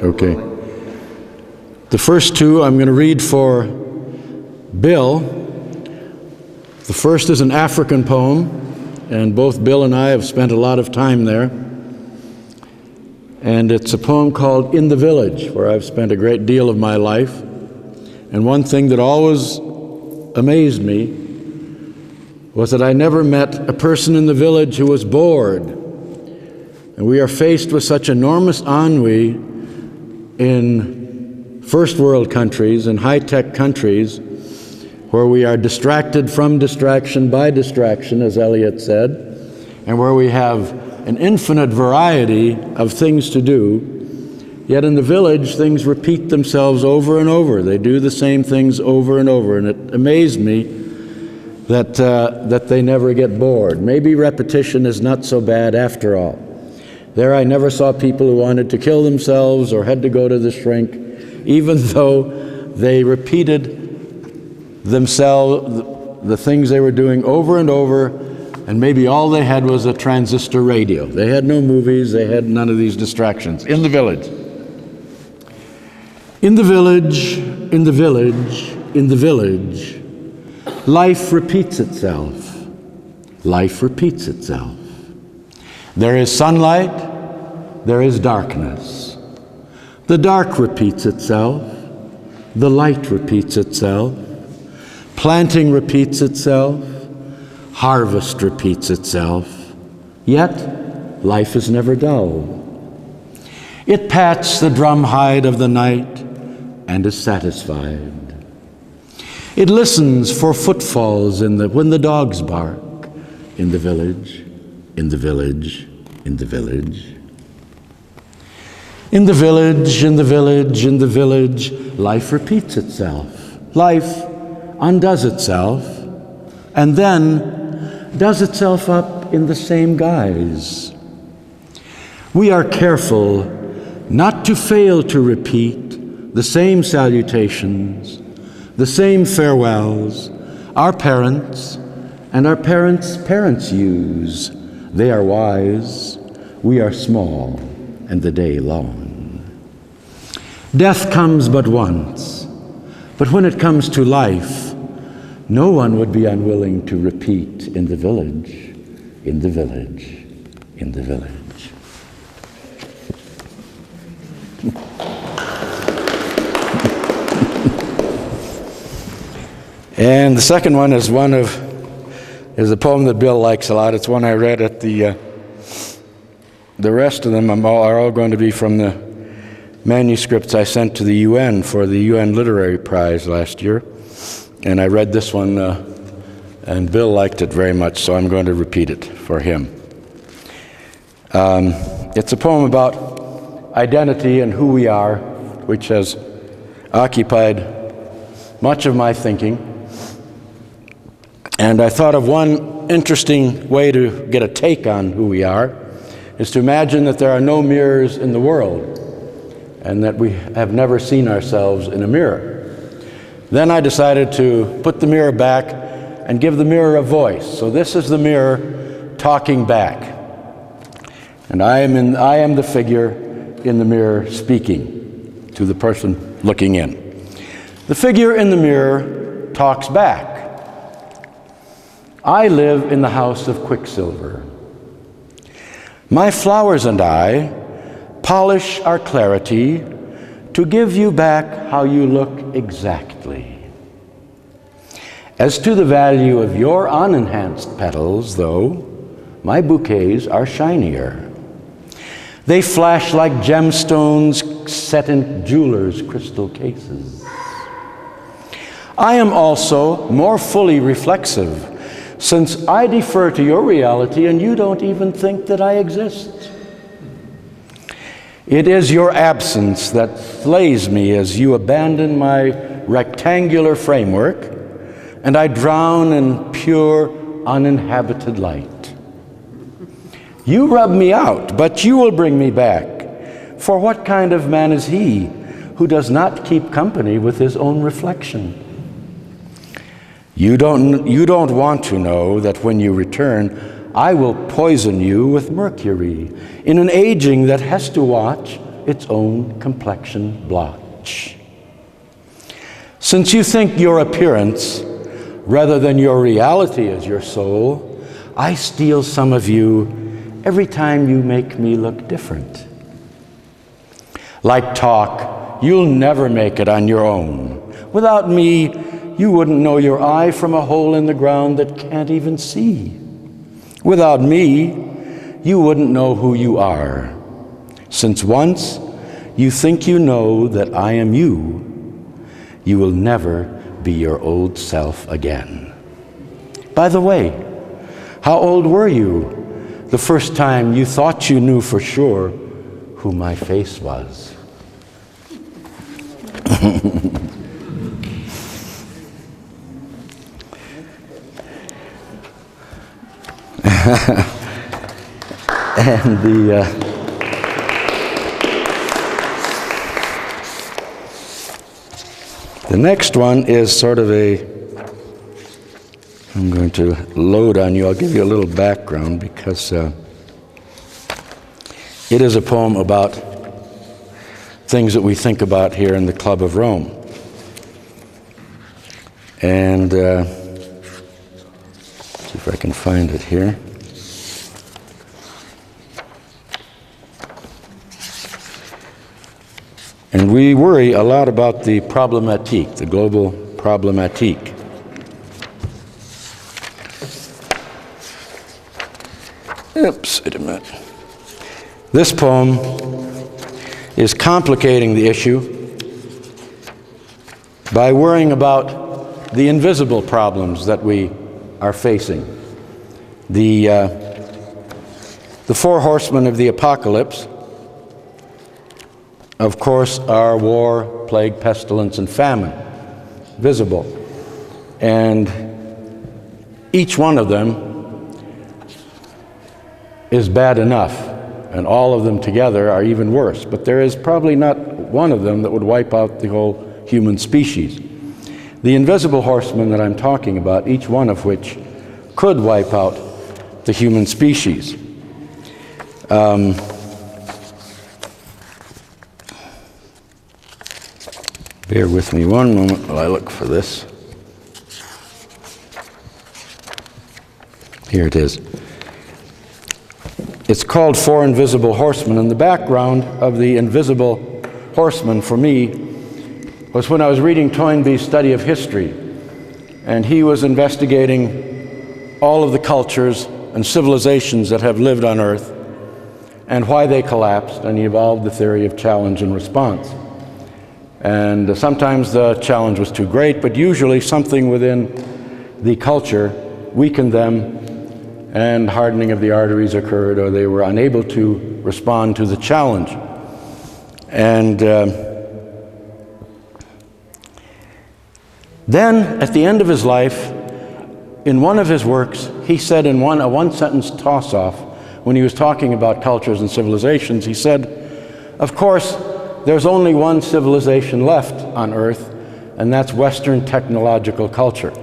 Okay. The first two I'm going to read for Bill. The first is an African poem, and both Bill and I have spent a lot of time there. And it's a poem called In the Village, where I've spent a great deal of my life. And one thing that always amazed me was that I never met a person in the village who was bored. And we are faced with such enormous ennui in first world countries and high-tech countries where we are distracted from distraction by distraction, as Eliot said, and where we have an infinite variety of things to do. Yet in the village, things repeat themselves over and over. They do the same things over and over, and it amazed me that they never get bored. Maybe repetition is not so bad after all. There I never saw people who wanted to kill themselves or had to go to the shrink, even though they repeated themselves, the things they were doing over and over, and maybe all they had was a transistor radio. They had no movies, they had none of these distractions. In the village. In the village, in the village, in the village, life repeats itself. Life repeats itself. There is sunlight, there is darkness. The dark repeats itself, the light repeats itself, planting repeats itself, harvest repeats itself, yet life is never dull. It pats the drum hide of the night and is satisfied. It listens for footfalls when the dogs bark in the village, in the village, in the village. In the village, in the village, in the village, life repeats itself. Life undoes itself and then does itself up in the same guise. We are careful not to fail to repeat the same salutations, the same farewells our parents and our parents' parents use. They are wise, we are small, and the day long. Death comes but once, but when it comes to life, no one would be unwilling to repeat in the village, in the village, in the village. And the second one is a poem that Bill likes a lot. It's one I read at the rest of them are all going to be from the manuscripts I sent to the UN for the UN Literary Prize last year. And I read this one, and Bill liked it very much, so I'm going to repeat it for him. It's a poem about identity and who we are, which has occupied much of my thinking. And I thought of one interesting way to get a take on who we are is to imagine that there are no mirrors in the world and that we have never seen ourselves in a mirror. Then I decided to put the mirror back and give the mirror a voice. So this is the mirror talking back. And I am the figure in the mirror speaking to the person looking in. The figure in the mirror talks back. I live in the house of quicksilver. My flowers and I polish our clarity to give you back how you look exactly. As to the value of your unenhanced petals, though, my bouquets are shinier. They flash like gemstones set in jewelers' crystal cases. I am also more fully reflexive, since I defer to your reality and you don't even think that I exist. It is your absence that slays me as you abandon my rectangular framework and I drown in pure, uninhabited light. You rub me out, but you will bring me back. For what kind of man is he who does not keep company with his own reflection? You don't want to know that when you return, I will poison you with mercury in an aging that has to watch its own complexion blotch. Since you think your appearance, rather than your reality, is your soul, I steal some of you every time you make me look different. Like talk, you'll never make it on your own. Without me, you wouldn't know your eye from a hole in the ground that can't even see. Without me, you wouldn't know who you are. Since once you think you know that I am you, you will never be your old self again. By the way, how old were you the first time you thought you knew for sure who my face was? And the next one is sort of I'm going to load on you. I'll give you a little background because it is a poem about things that we think about here in the Club of Rome. And see if I can find it here. And we worry a lot about the problématique, the global problématique. Oops, wait a minute. This poem is complicating the issue by worrying about the invisible problems that we are facing. The four horsemen of the apocalypse, of course, are war, plague, pestilence, and famine, visible. And each one of them is bad enough, and all of them together are even worse. But there is probably not one of them that would wipe out the whole human species. The invisible horsemen that I'm talking about, each one of which could wipe out the human species. Bear with me one moment while I look for this. Here it is. It's called Four Invisible Horsemen, and the background of the invisible horsemen for me was when I was reading Toynbee's study of history, and he was investigating all of the cultures and civilizations that have lived on Earth and why they collapsed, and he evolved the theory of challenge and response. And sometimes the challenge was too great, but usually something within the culture weakened them, and hardening of the arteries occurred, or they were unable to respond to the challenge. And then, at the end of his life, in one of his works, he said in a one-sentence toss-off, when he was talking about cultures and civilizations, he said, of course, there's only one civilization left on Earth, and that's Western technological culture.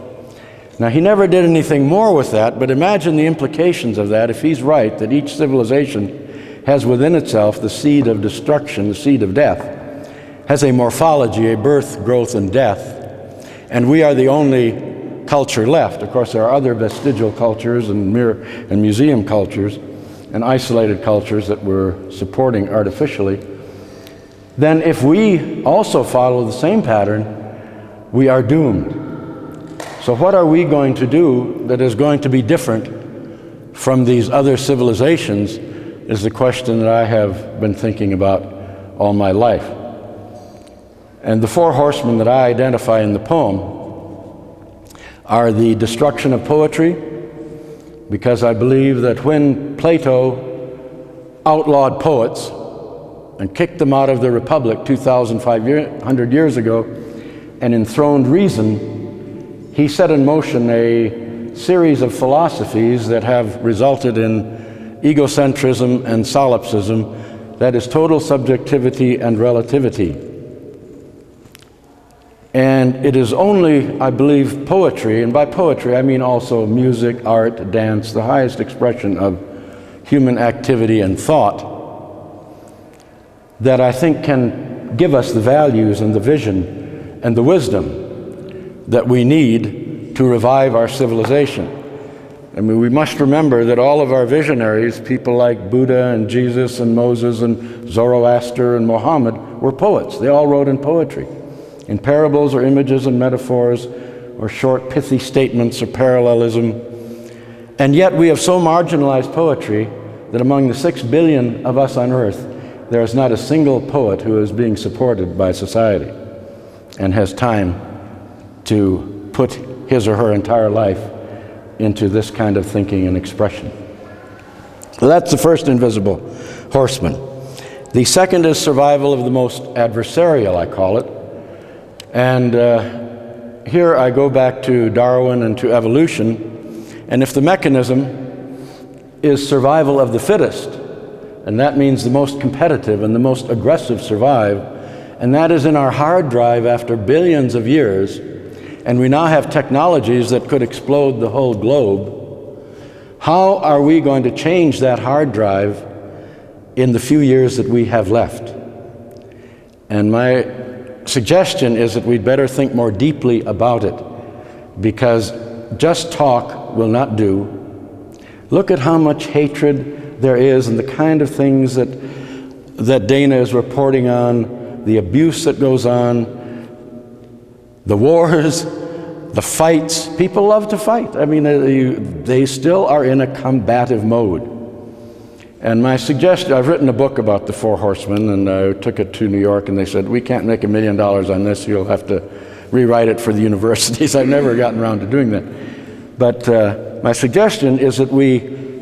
Now, he never did anything more with that, but imagine the implications of that if he's right, that each civilization has within itself the seed of destruction, the seed of death, has a morphology, a birth, growth, and death, and we are the only culture left. Of course, there are other vestigial cultures and museum cultures and isolated cultures that we're supporting artificially. Then if we also follow the same pattern, we are doomed. So what are we going to do that is going to be different from these other civilizations is the question that I have been thinking about all my life. And the four horsemen that I identify in the poem are the destruction of poetry, because I believe that when Plato outlawed poets and kicked them out of the Republic 2,500 years ago and enthroned reason, he set in motion a series of philosophies that have resulted in egocentrism and solipsism, that is total subjectivity and relativity. And it is only, I believe, poetry, and by poetry I mean also music, art, dance, the highest expression of human activity and thought, that I think can give us the values and the vision and the wisdom that we need to revive our civilization. I mean, we must remember that all of our visionaries, people like Buddha and Jesus and Moses and Zoroaster and Muhammad, were poets. They all wrote in poetry, in parables or images and metaphors, or short pithy statements or parallelism. And yet we have so marginalized poetry that among the 6 billion of us on earth, there is not a single poet who is being supported by society and has time to put his or her entire life into this kind of thinking and expression. So that's the first invisible horseman. The second is survival of the most adversarial, I call it. And here I go back to Darwin and to evolution. And if the mechanism is survival of the fittest, and that means the most competitive and the most aggressive survive, and that is in our hard drive after billions of years, and we now have technologies that could explode the whole globe, how are we going to change that hard drive in the few years that we have left? And my suggestion is that we'd better think more deeply about it, because just talk will not do. Look at how much hatred there is and the kind of things that Dana is reporting on, the abuse that goes on, the wars, the fights. People love to fight. I mean, they still are in a combative mode. And my suggestion, I've written a book about the Four Horsemen, and I took it to New York, and they said, we can't make $1 million on this, you'll have to rewrite it for the universities. I've never gotten around to doing that. But my suggestion is that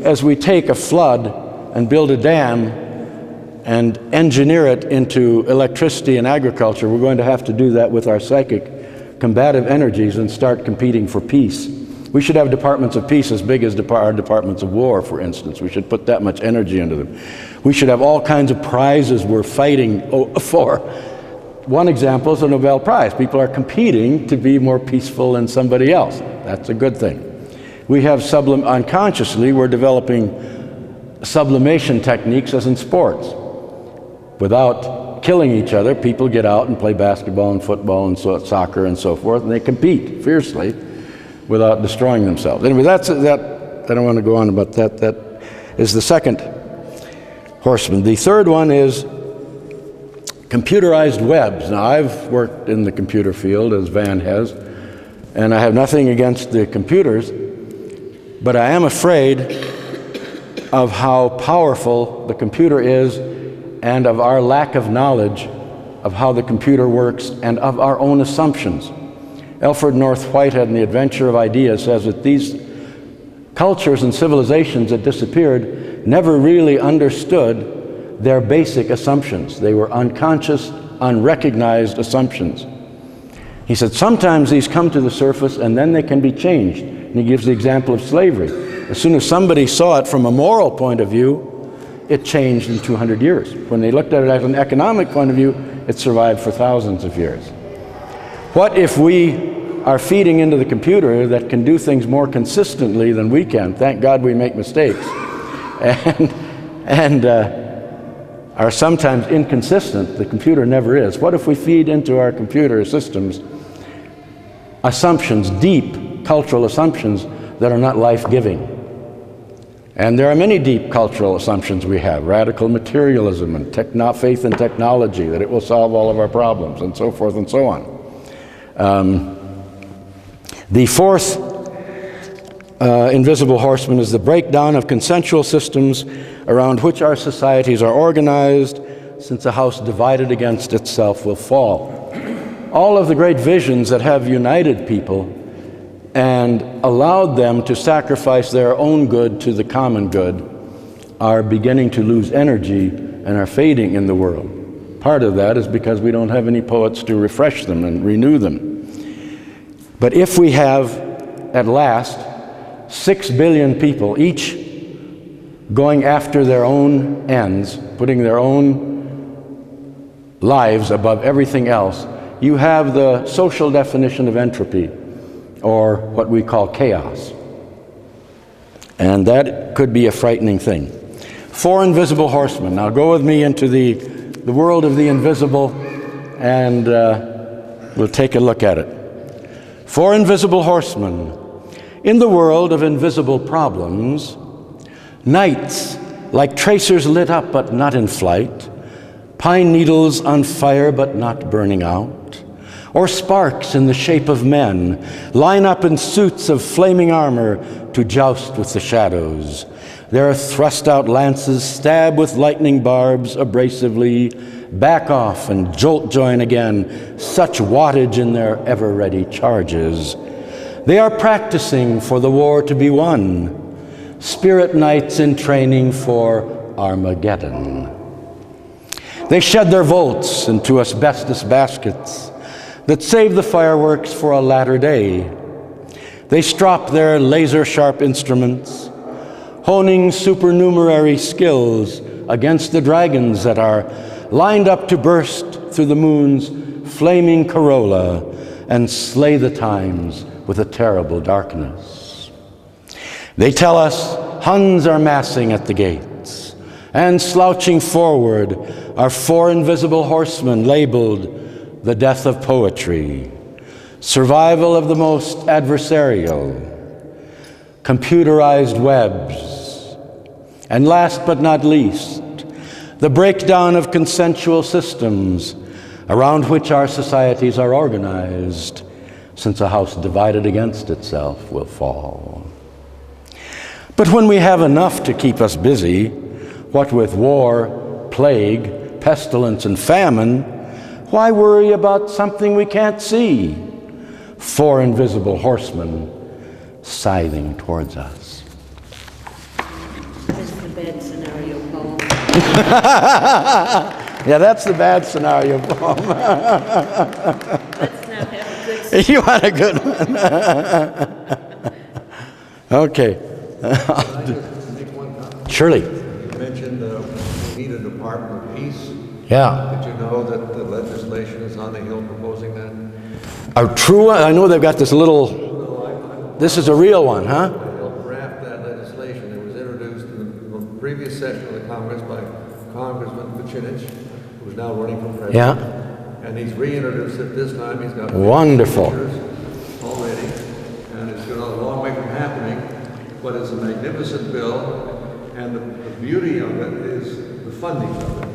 as we take a flood and build a dam and engineer it into electricity and agriculture, we're going to have to do that with our psychic combative energies and start competing for peace. We should have departments of peace as big as our departments of war, for instance. We should put that much energy into them. We should have all kinds of prizes we're fighting for. One example is the Nobel Prize. People are competing to be more peaceful than somebody else. That's a good thing. We have unconsciously, we're developing sublimation techniques as in sports. Without killing each other, people get out and play basketball and football and soccer and so forth, and they compete fiercely without destroying themselves. Anyway, I don't want to go on about that. That is the second horseman. The third one is computerized webs. Now, I've worked in the computer field, as Van has, and I have nothing against the computers, but I am afraid of how powerful the computer is and of our lack of knowledge of how the computer works and of our own assumptions. Alfred North Whitehead in The Adventure of Ideas says that these cultures and civilizations that disappeared never really understood their basic assumptions. They were unconscious, unrecognized assumptions. He said sometimes these come to the surface and then they can be changed. And he gives the example of slavery. As soon as somebody saw it from a moral point of view, it changed in 200 years. When they looked at it as an economic point of view, it survived for thousands of years. What if we are feeding into the computer that can do things more consistently than we can? Thank God we make mistakes and are sometimes inconsistent. The computer never is. What if we feed into our computer systems assumptions, deep cultural assumptions that are not life-giving? And there are many deep cultural assumptions we have. Radical materialism and faith in technology, that it will solve all of our problems, and so forth and so on. The fourth invisible horseman is the breakdown of consensual systems around which our societies are organized, since a house divided against itself will fall. All of the great visions that have united people and allowed them to sacrifice their own good to the common good are beginning to lose energy and are fading in the world. Part of that is because we don't have any poets to refresh them and renew them. But if we have, at last, 6 billion people, each going after their own ends, putting their own lives above everything else, you have the social definition of entropy, or what we call chaos. And that could be a frightening thing. 4 invisible horsemen. Now go with me into the the world of the invisible, and we'll take a look at it. 4 invisible horsemen. In the world of invisible problems, nights like tracers lit up but not in flight, pine needles on fire but not burning out, or sparks in the shape of men line up in suits of flaming armor to joust with the shadows. Their thrust-out lances stab with lightning barbs abrasively, back off and jolt join again, such wattage in their ever-ready charges. They are practicing for the war to be won, spirit knights in training for Armageddon. They shed their volts into asbestos baskets that save the fireworks for a latter day. They strop their laser-sharp instruments, honing supernumerary skills against the dragons that are lined up to burst through the moon's flaming corolla and slay the times with a terrible darkness. They tell us Huns are massing at the gates, and slouching forward are 4 invisible horsemen labeled the death of poetry, survival of the most adversarial, computerized webs, and last but not least, the breakdown of consensual systems around which our societies are organized, since a house divided against itself will fall. But when we have enough to keep us busy, what with war, plague, pestilence, and famine, why worry about something we can't see? 4 invisible horsemen scything towards us. That's the bad scenario poem. Yeah, that's the bad scenario poem. Let's now have a good You want a good one? Okay. Surely. You mentioned we need a Department of Peace. Yeah. Did you know that the legislation is on the Hill proposing that? A true one? I know they've got this little, this is a real one, huh? They helped draft that legislation. It was introduced in the previous session of the Congress by Congressman Kucinich, who's now running for president. Yeah. And he's reintroduced it this time. He's got Wonderful. signatures already, and it's got a long way from happening, but it's a magnificent bill, and the beauty of it is the funding of it.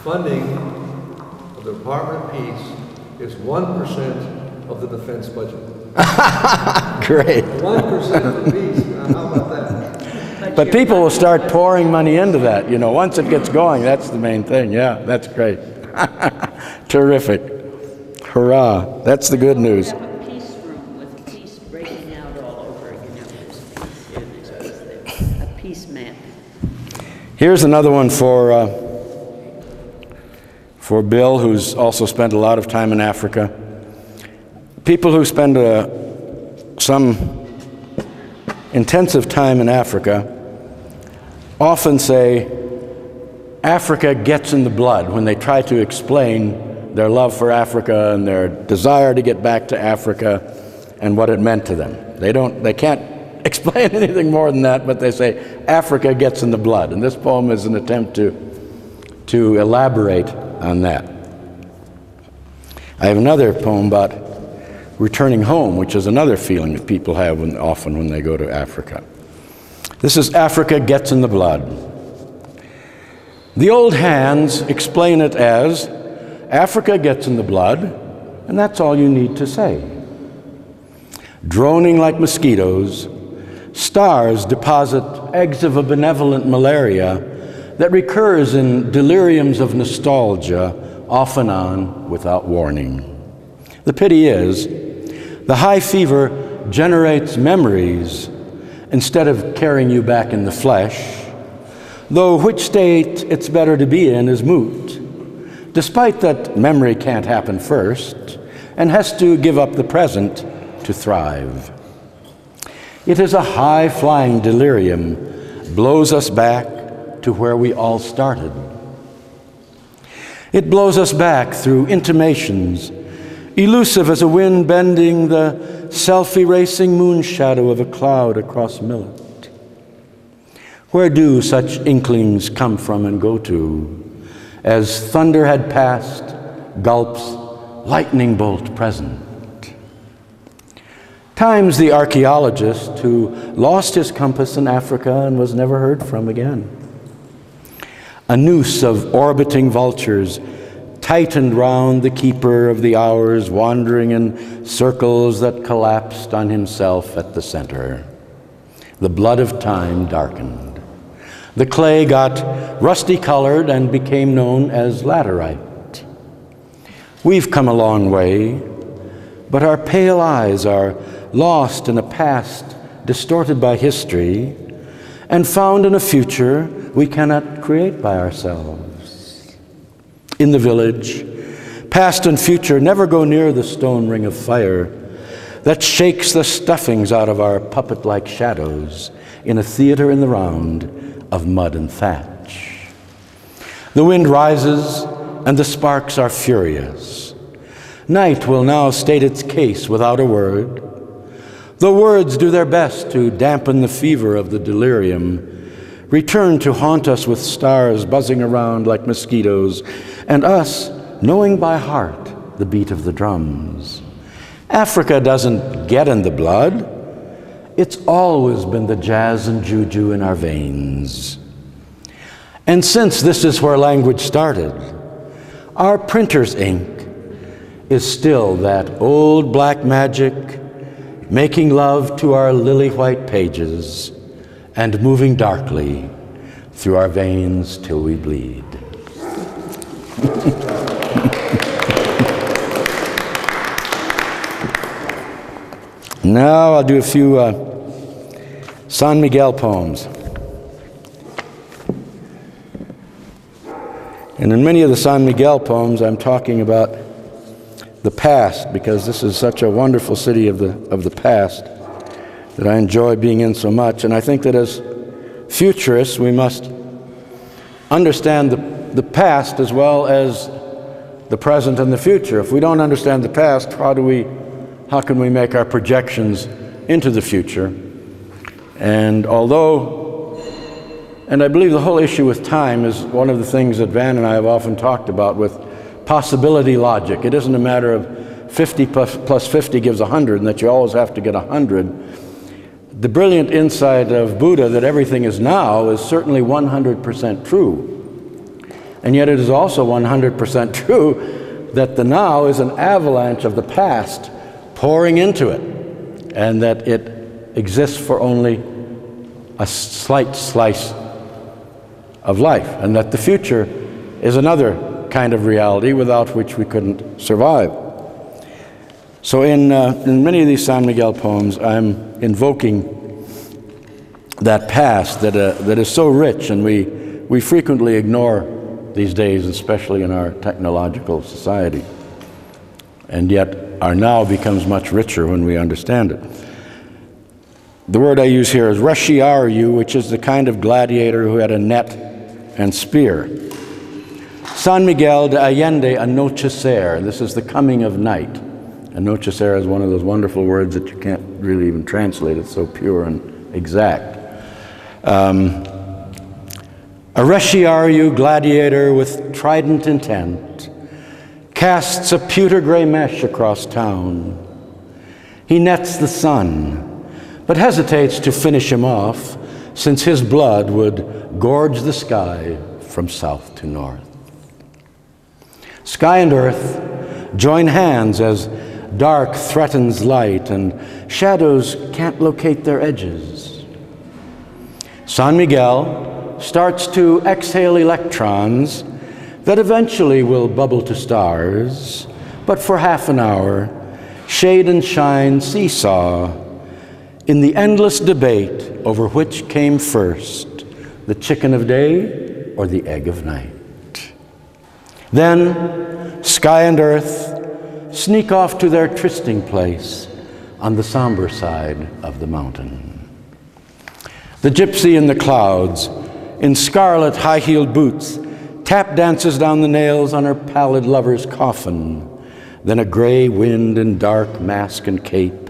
Funding of the Department of Peace is 1% of the defense budget. Great. 1% of the peace. Now, how about that? But people will start pouring money into that, you know, once it gets going. That's the main thing. Yeah, that's great. Terrific. Hurrah. That's the good news. have a peace room with peace breaking out all over. There's peace here, there's peace there. A peace map. Here's another one for Bill, who's also spent a lot of time in Africa. People who spend some intensive time in Africa often say Africa gets in the blood when they try to explain their love for Africa and their desire to get back to Africa and what it meant to them. They can't explain anything more than that, but they say Africa gets in the blood. And this poem is an attempt to elaborate on that. I have another poem about returning home, which is another feeling that people have often when they go to Africa. This is Africa Gets in the Blood. The old hands explain it as Africa gets in the blood, and that's all you need to say. Droning like mosquitoes, stars deposit eggs of a benevolent malaria that recurs in deliriums of nostalgia, off and on, without warning. The pity is, the high fever generates memories instead of carrying you back in the flesh, though which state it's better to be in is moot, despite that memory can't happen first and has to give up the present to thrive. It is a high-flying delirium, blows us back to where we all started. It blows us back through intimations, elusive as a wind bending the self-erasing moon shadow of a cloud across millet. Where do such inklings come from and go to? as thunder had passed, gulps, lightning bolt present. Time's the archaeologist who lost his compass in Africa and was never heard from again. A noose of orbiting vultures tightened round the keeper of the hours, wandering in circles that collapsed on himself at the center. The blood of time darkened. The clay got rusty-colored and became known as laterite. We've come a long way, but our pale eyes are lost in a past distorted by history and found in a future we cannot create by ourselves. In the village, past and future never go near the stone ring of fire that shakes the stuffings out of our puppet-like shadows in a theater in the round of mud and thatch. The wind rises and the sparks are furious. Night will now state its case without a word. The words do their best to dampen the fever of the delirium, return to haunt us with stars buzzing around like mosquitoes, and us knowing by heart the beat of the drums. Africa doesn't get in the blood. It's always been the jazz and juju in our veins. And since this is where language started, our printer's ink is still that old black magic, making love to our lily-white pages and moving darkly through our veins till we bleed. Now I'll do a few San Miguel poems. And in many of the San Miguel poems, I'm talking about the past, because this is such a wonderful city of the past that I enjoy being in so much. And I think that as futurists, we must understand the past as well as the present and the future. If we don't understand the past, how can we make our projections into the future? And I believe the whole issue with time is one of the things that Van and I have often talked about with possibility logic. It isn't a matter of 50 plus 50 gives 100, and that you always have to get 100. The brilliant insight of Buddha that everything is now is certainly 100% true. And yet it is also 100% true that the now is an avalanche of the past pouring into it, and that it exists for only a slight slice of life, and that the future is another kind of reality without which we couldn't survive. So in many of these San Miguel poems, I'm invoking that past that is so rich, and we frequently ignore these days, especially in our technological society. And yet our now becomes much richer when we understand it. The word I use here is Reshiaryu, which is the kind of gladiator who had a net and spear. San Miguel de Allende, anochecer. This is the coming of night. Anochecer is one of those wonderful words that you can't really even translate. It's so pure and exact. A Reshiaryu gladiator with trident intent casts a pewter gray mesh across town. He nets the sun, but hesitates to finish him off, since his blood would gorge the sky from south to north. Sky and earth join hands as dark threatens light and shadows can't locate their edges. San Miguel starts to exhale electrons that eventually will bubble to stars, but for half an hour, shade and shine seesaw in the endless debate over which came first, the chicken of day or the egg of night. Then sky and earth sneak off to their trysting place on the somber side of the mountain. The gypsy in the clouds, in scarlet high-heeled boots, tap dances down the nails on her pallid lover's coffin. Then a gray wind in dark mask and cape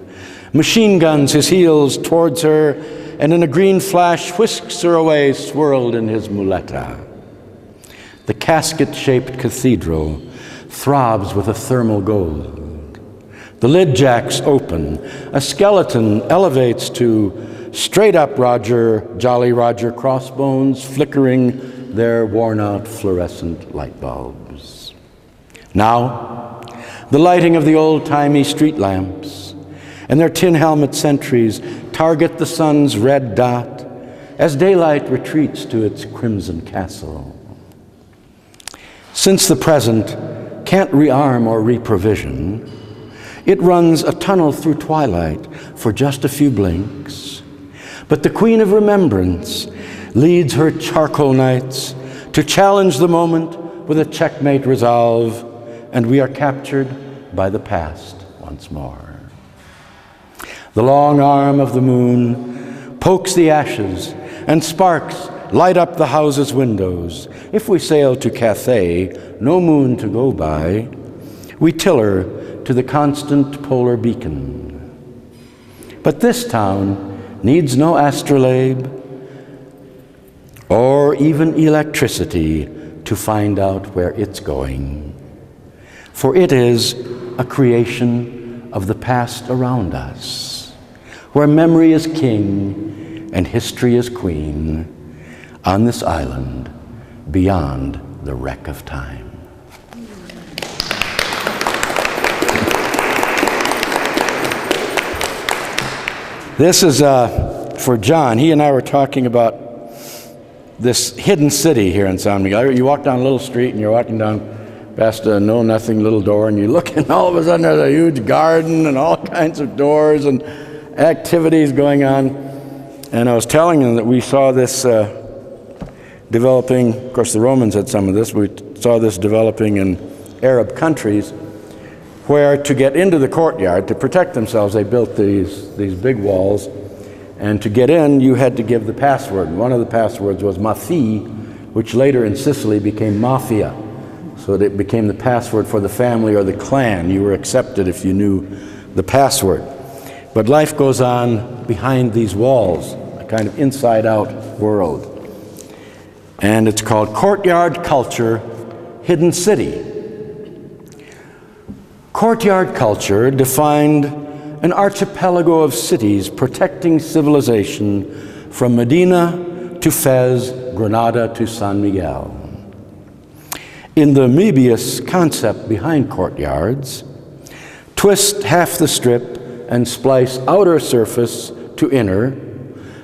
machine guns his heels towards her, and in a green flash whisks her away, swirled in his muleta. The casket-shaped cathedral throbs with a thermal gold. The lid jacks open. A skeleton elevates to straight-up Jolly Roger crossbones flickering their worn-out fluorescent light bulbs. Now, the lighting of the old-timey street lamps and their tin helmet sentries target the sun's red dot as daylight retreats to its crimson castle. Since the present can't rearm or reprovision, it runs a tunnel through twilight for just a few blinks. But the Queen of Remembrance leads her charcoal knights to challenge the moment with a checkmate resolve, and we are captured by the past once more. The long arm of the moon pokes the ashes, and sparks light up the house's windows. If we sail to Cathay, no moon to go by, we tiller to the constant polar beacon. But this town needs no astrolabe or even electricity to find out where it's going. For it is a creation of the past around us, where memory is king and history is queen on this island beyond the wreck of time. This is for John. He and I were talking about this hidden city here in San Miguel. You walk down a little street and you're walking down past a know-nothing little door and you look and all of a sudden there's a huge garden and all kinds of doors and activities going on. And I was telling him that we saw this developing, of course the Romans had some of this, we saw this developing in Arab countries where to get into the courtyard, to protect themselves, they built these big walls, and to get in you had to give the password. One of the passwords was Mafi, which later in Sicily became Mafia. So that it became the password for the family or the clan. You were accepted if you knew the password. But life goes on behind these walls, a kind of inside-out world. And it's called Courtyard Culture, Hidden City. Courtyard culture defined an archipelago of cities protecting civilization from Medina to Fez, Granada to San Miguel. In the Möbius concept behind courtyards, twist half the strip and splice outer surface to inner,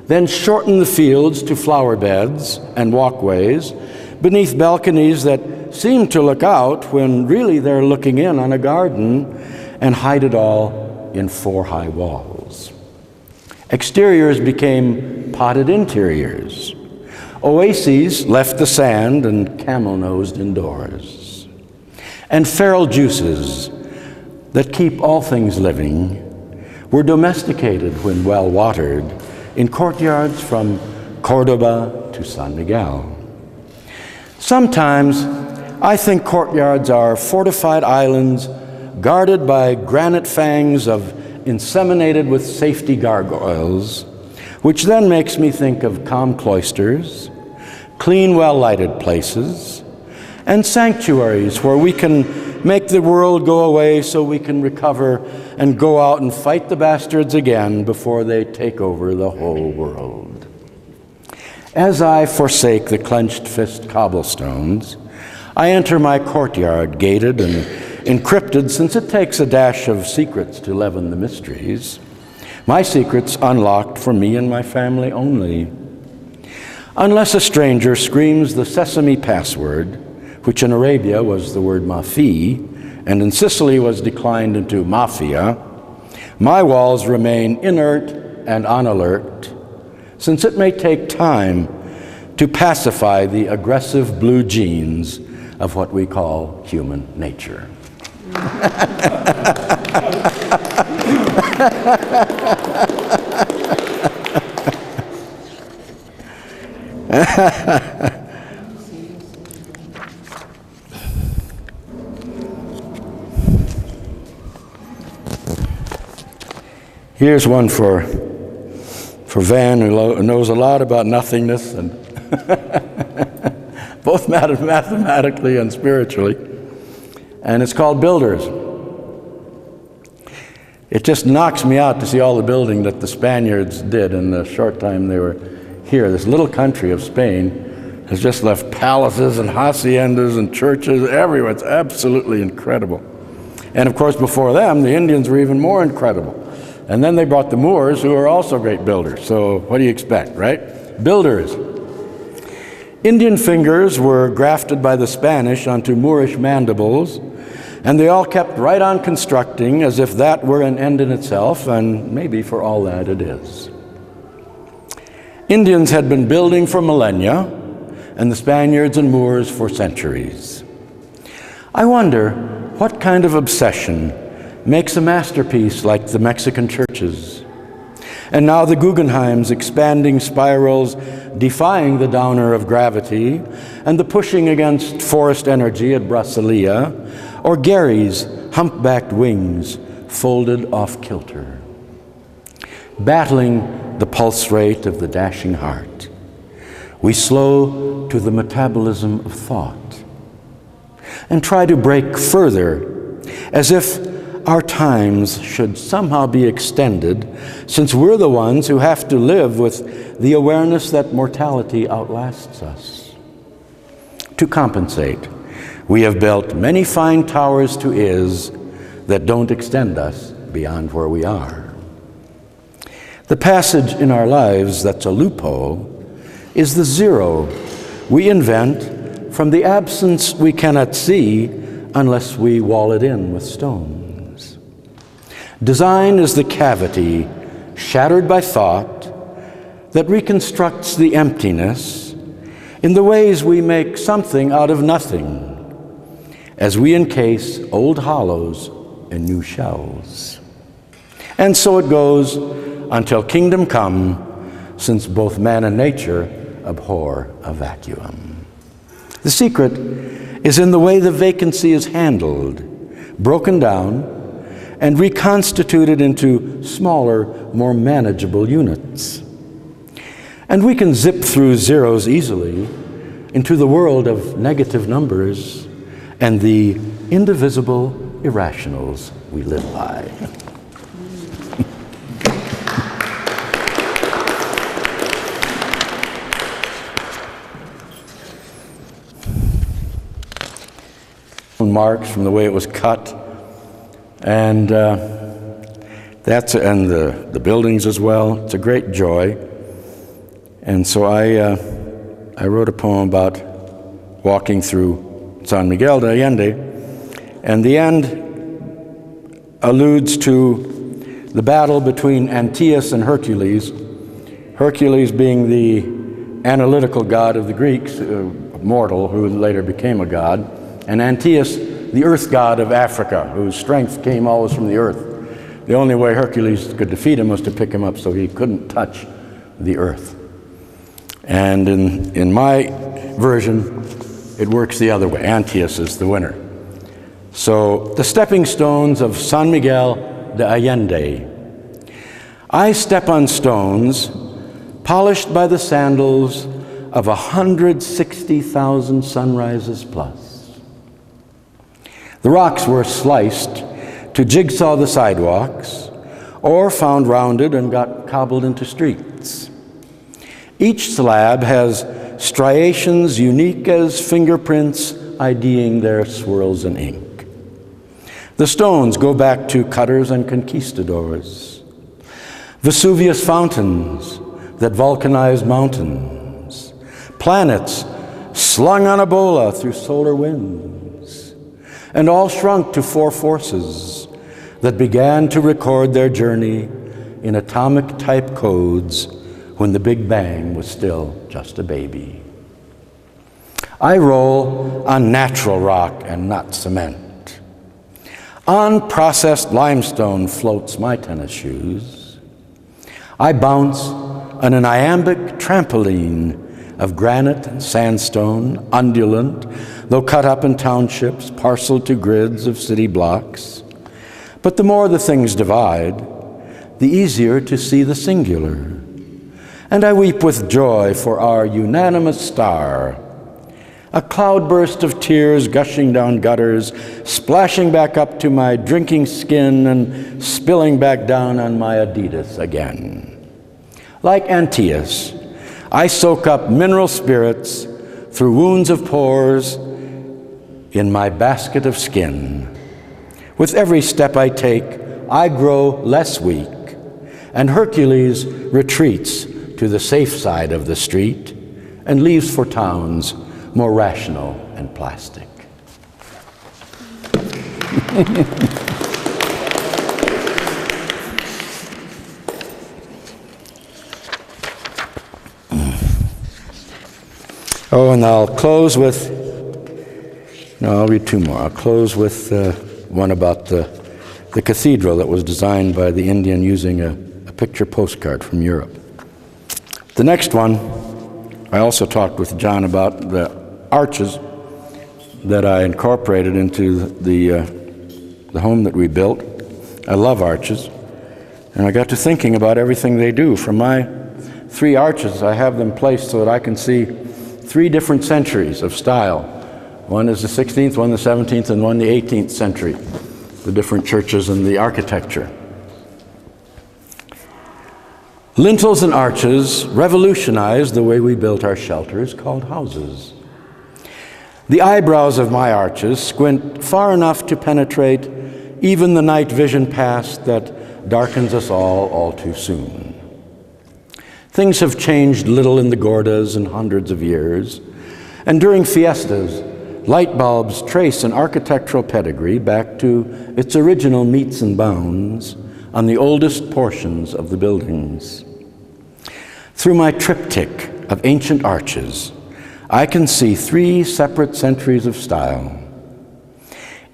then shorten the fields to flower beds and walkways beneath balconies that seem to look out when really they're looking in on a garden, and hide it all in 4 high walls. Exteriors became potted interiors. Oases left the sand and camel-nosed indoors. And feral juices that keep all things living were domesticated when well watered in courtyards from Cordoba to San Miguel. Sometimes I think courtyards are fortified islands guarded by granite fangs of inseminated with safety gargoyles, which then makes me think of calm cloisters, clean, well-lighted places, and sanctuaries where we can make the world go away so we can recover and go out and fight the bastards again before they take over the whole world. As I forsake the clenched fist cobblestones, I enter my courtyard, gated and encrypted, since it takes a dash of secrets to leaven the mysteries. My secrets unlocked for me and my family only. Unless a stranger screams the sesame password, which in Arabia was the word mafi, and in Sicily was declined into mafia, my walls remain inert and on alert, since it may take time to pacify the aggressive blue genes of what we call human nature. Here's one for Van, who knows a lot about nothingness and both mathematically and spiritually, and it's called builders. It just knocks me out to see all the building that the Spaniards did in the short time they were here. This little country of Spain has just left palaces and haciendas and churches everywhere. It's absolutely incredible. And of course, before them, the Indians were even more incredible. And then they brought the Moors, who are also great builders. So what do you expect, right? Builders. Indian fingers were grafted by the Spanish onto Moorish mandibles, and they all kept right on constructing as if that were an end in itself, and maybe for all that it is. Indians had been building for millennia, and the Spaniards and Moors for centuries. I wonder what kind of obsession makes a masterpiece like the Mexican churches, and now the Guggenheim's expanding spirals defying the downer of gravity, and the pushing against forest energy at Brasilia, or Gary's humpbacked wings folded off kilter. Battling the pulse rate of the dashing heart, we slow to the metabolism of thought and try to break further, as if our times should somehow be extended, since we're the ones who have to live with the awareness that mortality outlasts us. To compensate, we have built many fine towers to is that don't extend us beyond where we are. The passage in our lives that's a loophole is the zero we invent from the absence we cannot see unless we wall it in with stones. Design is the cavity shattered by thought that reconstructs the emptiness in the ways we make something out of nothing, as we encase old hollows in new shells. And so it goes until kingdom come, since both man and nature abhor a vacuum. The secret is in the way the vacancy is handled, broken down, and reconstituted into smaller, more manageable units. And we can zip through zeros easily into the world of negative numbers and the indivisible irrationals we live by. Marks from the way it was cut, and that's and the buildings as well. It's a great joy. And so I wrote a poem about walking through San Miguel de Allende, and the end alludes to the battle between Antaeus and Hercules. Hercules being the analytical god of the Greeks, mortal, who later became a god, and Antaeus, the earth god of Africa, whose strength came always from the earth. The only way Hercules could defeat him was to pick him up so he couldn't touch the earth. And in my version, it works the other way. Antaeus is the winner. So, the stepping stones of San Miguel de Allende. I step on stones polished by the sandals of 160,000 sunrises plus. The rocks were sliced to jigsaw the sidewalks, or found rounded and got cobbled into streets. Each slab has striations unique as fingerprints IDing their swirls in ink. The stones go back to cutters and conquistadors, Vesuvius fountains that vulcanize mountains, planets slung on a bola through solar winds, and all shrunk to four forces that began to record their journey in atomic type codes when the Big Bang was still just a baby. I roll on natural rock and not cement. On processed limestone floats my tennis shoes. I bounce on an iambic trampoline of granite and sandstone, undulant, though cut up in townships, parceled to grids of city blocks. But the more the things divide, the easier to see the singular. And I weep with joy for our unanimous star, A cloudburst of tears gushing down gutters, splashing back up to my drinking skin and spilling back down on my Adidas again. Like Antaeus, I soak up mineral spirits through wounds of pores in my basket of skin. With every step I take, I grow less weak, and Hercules retreats to the safe side of the street and leaves for towns more rational and plastic. Oh, and I'll close with, no, I'll read two more. I'll close with one about the cathedral that was designed by the Indian using a picture postcard from Europe. The next one, I also talked with John about the arches that I incorporated into the home that we built. I love arches, and I got to thinking about everything they do. From my 3 arches, I have them placed so that I can see 3 different centuries of style. One is the 16th, one the 17th, and one the 18th century, the different churches and the architecture. Lintels and arches revolutionized the way we built our shelters called houses. The eyebrows of my arches squint far enough to penetrate even the night vision past that darkens us all too soon. Things have changed little in the Gordas in hundreds of years, and during fiestas, light bulbs trace an architectural pedigree back to its original metes and bounds on the oldest portions of the buildings. Through my triptych of ancient arches, I can see 3 separate centuries of style.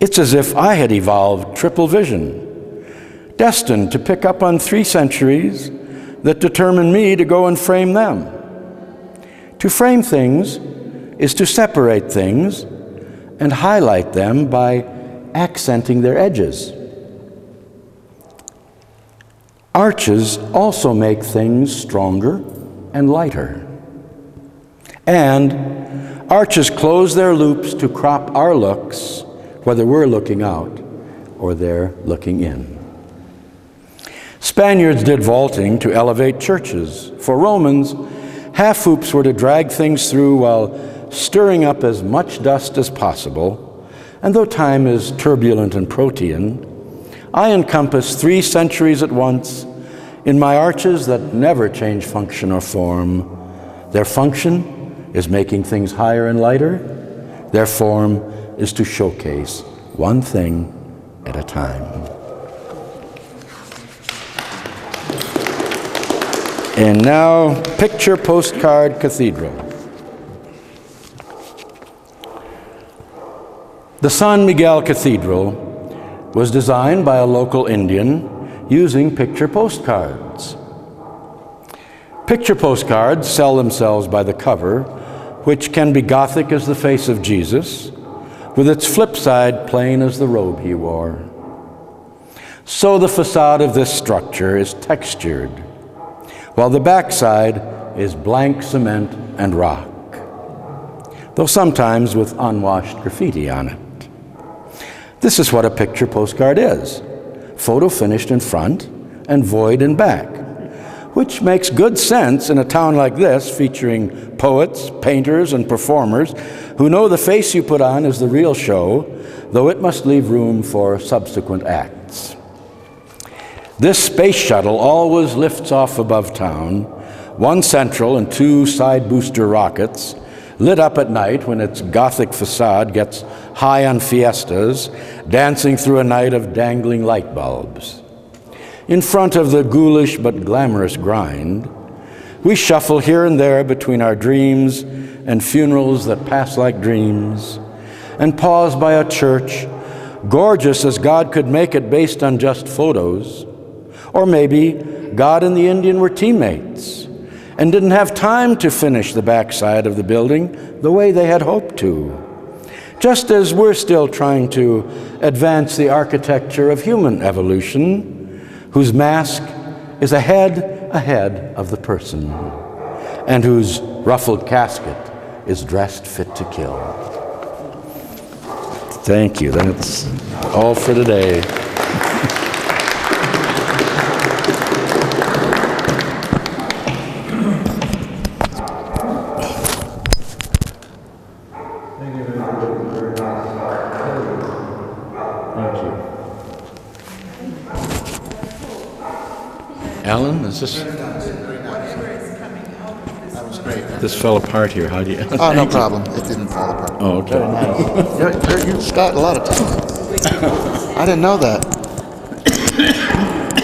It's as if I had evolved triple vision, destined to pick up on 3 centuries that determine me to go and frame them. To frame things is to separate things and highlight them by accenting their edges. Arches also make things stronger and lighter. And arches close their loops to crop our looks, whether we're looking out or they're looking in. Spaniards did vaulting to elevate churches. For Romans, half hoops were to drag things through while stirring up as much dust as possible. And though time is turbulent and protean, I encompass 3 centuries at once in my arches that never change function or form. Their function is making things higher and lighter. Their form is to showcase one thing at a time. And now, picture postcard cathedral. The San Miguel Cathedral was designed by a local Indian using picture postcards. Picture postcards sell themselves by the cover, which can be Gothic as the face of Jesus, with its flip side plain as the robe he wore. So the facade of this structure is textured, while the backside is blank cement and rock, though sometimes with unwashed graffiti on it. This is what a picture postcard is: photo finished in front and void in back, which makes good sense in a town like this, featuring poets, painters, and performers who know the face you put on is the real show, though it must leave room for subsequent acts. This space shuttle always lifts off above town, 1 central and 2 side booster rockets, lit up at night when its Gothic facade gets high on fiestas, dancing through a night of dangling light bulbs. In front of the ghoulish but glamorous grind, we shuffle here and there between our dreams and funerals that pass like dreams, and pause by a church, gorgeous as God could make it based on just photos. Or maybe God and the Indian were teammates and didn't have time to finish the backside of the building the way they had hoped to. Just as we're still trying to advance the architecture of human evolution, whose mask is a head ahead of the person, and whose ruffled casket is dressed fit to kill. Thank you. That's all for today. Alan, is this? That was great. This fell apart here. How do you? Oh, no problem. It didn't fall apart. Oh, okay. Very nice. You've got a lot of talent. I didn't know that.